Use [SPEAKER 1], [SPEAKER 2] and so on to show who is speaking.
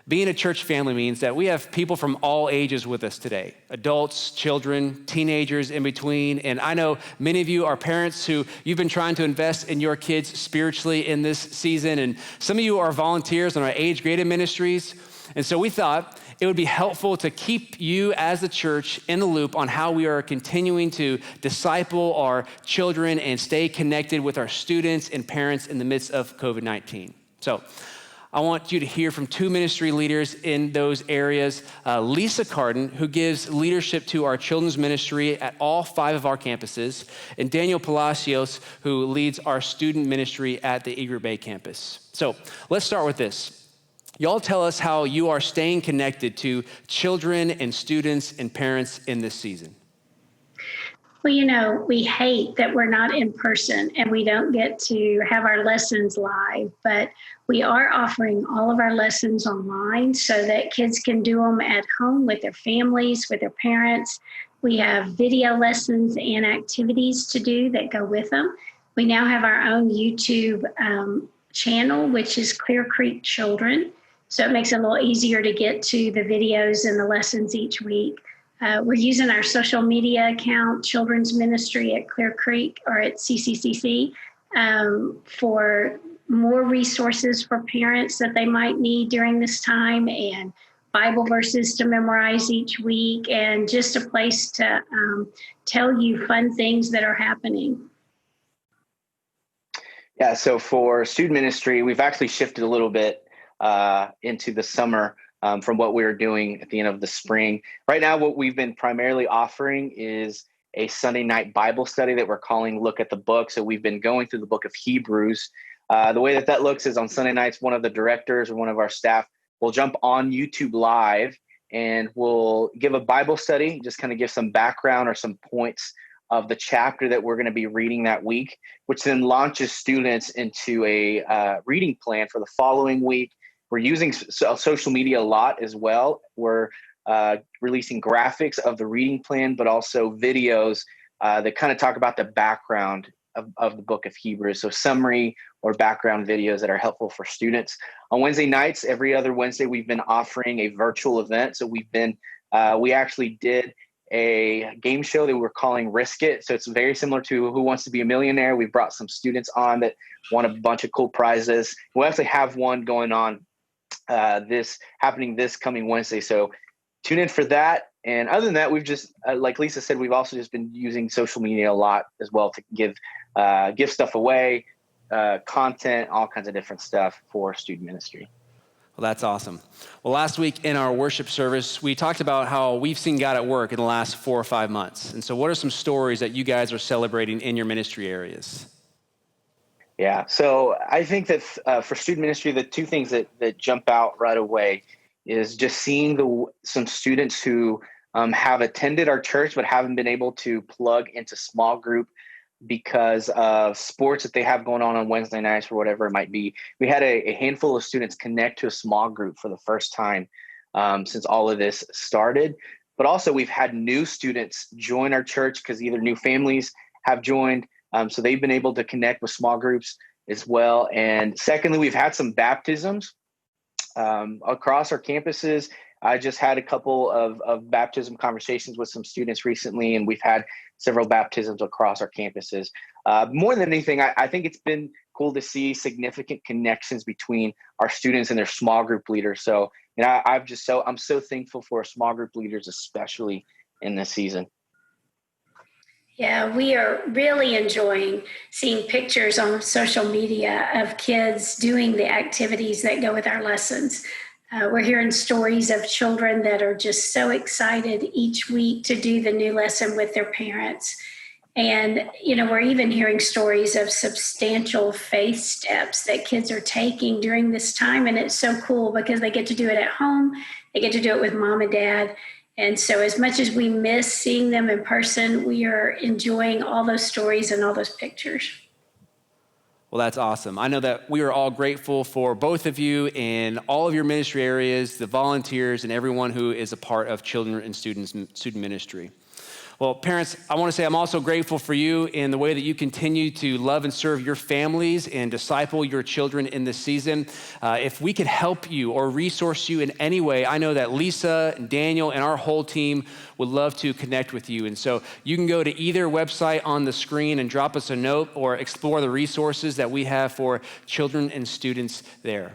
[SPEAKER 1] Being a church family means that we have people from all ages with us today, adults, children, teenagers in between. And I know many of you are parents who you've been trying to invest in your kids spiritually in this season. And some of you are volunteers in our age-graded ministries. And so we thought it would be helpful to keep you as the church in the loop on how we are continuing to disciple our children and stay connected with our students and parents in the midst of COVID-19. So I want you to hear from two ministry leaders in those areas. Lisa Carden, who gives leadership to our children's ministry at all 5 of our campuses, and Daniel Palacios, who leads our student ministry at the Eager Bay campus. So let's start with this. Y'all tell us how you are staying connected to children and students and parents in this season.
[SPEAKER 2] Well, we hate that we're not in person and we don't get to have our lessons live, but we are offering all of our lessons online so that kids can do them at home with their families, with their parents. We have video lessons and activities to do that go with them. We now have our own YouTube channel, which is Clear Creek Children. So it makes it a little easier to get to the videos and the lessons each week. We're using our social media account, Children's Ministry at Clear Creek or at CCCC, for more resources for parents that they might need during this time, and Bible verses to memorize each week, and just a place to tell you fun things that are happening.
[SPEAKER 3] Yeah, so for student ministry, we've actually shifted a little bit into the summer from what we were doing at the end of the spring. Right now, what we've been primarily offering is a Sunday night Bible study that we're calling Look at the Book. So we've been going through the book of Hebrews. The way that looks is on Sunday nights, one of the directors or one of our staff will jump on YouTube Live and we'll give a Bible study, just kind of give some background or some points of the chapter that we're going to be reading that week, which then launches students into a reading plan for the following week. We're using social media a lot as well. We're releasing graphics of the reading plan, but also videos that kind of talk about the background of the book of Hebrews. So summary or background videos that are helpful for students. On Wednesday nights, every other Wednesday, we've been offering a virtual event. So we actually did a game show that we're calling Risk It. So it's very similar to Who Wants to Be a Millionaire. We brought some students on that won a bunch of cool prizes. We'll actually have one going on happening this coming Wednesday. So tune in for that. And other than that, we've just, like Lisa said, we've also just been using social media a lot as well to give stuff away, content, all kinds of different stuff for student ministry.
[SPEAKER 1] Well, that's awesome. Well, last week in our worship service, we talked about how we've seen God at work in the last 4 or 5 months. And so what are some stories that you guys are celebrating in your ministry areas?
[SPEAKER 3] Yeah, so I think that for student ministry, the two things that jump out right away is just seeing some students who have attended our church but haven't been able to plug into small group because of sports that they have going on Wednesday nights or whatever it might be. We had a handful of students connect to a small group for the first time since all of this started. But also we've had new students join our church because either new families have joined. So they've been able to connect with small groups as well. And secondly, we've had some baptisms across our campuses. I just had a couple of baptism conversations with some students recently, and we've had several baptisms across our campuses. More than anything, I think it's been cool to see significant connections between our students and their small group leaders. So, I'm so thankful for our small group leaders, especially in this season.
[SPEAKER 2] Yeah, we are really enjoying seeing pictures on social media of kids doing the activities that go with our lessons. We're hearing stories of children that are just so excited each week to do the new lesson with their parents. And, we're even hearing stories of substantial faith steps that kids are taking during this time. And it's so cool because they get to do it at home. They get to do it with mom and dad. And so as much as we miss seeing them in person, we are enjoying all those stories and all those pictures.
[SPEAKER 1] Well, that's awesome. I know that we are all grateful for both of you and all of your ministry areas, the volunteers, and everyone who is a part of children and student ministry. Well, parents, I want to say I'm also grateful for you in the way that you continue to love and serve your families and disciple your children in this season. If we could help you or resource you in any way, I know that Lisa and Daniel and our whole team would love to connect with you. And so you can go to either website on the screen and drop us a note or explore the resources that we have for children and students there.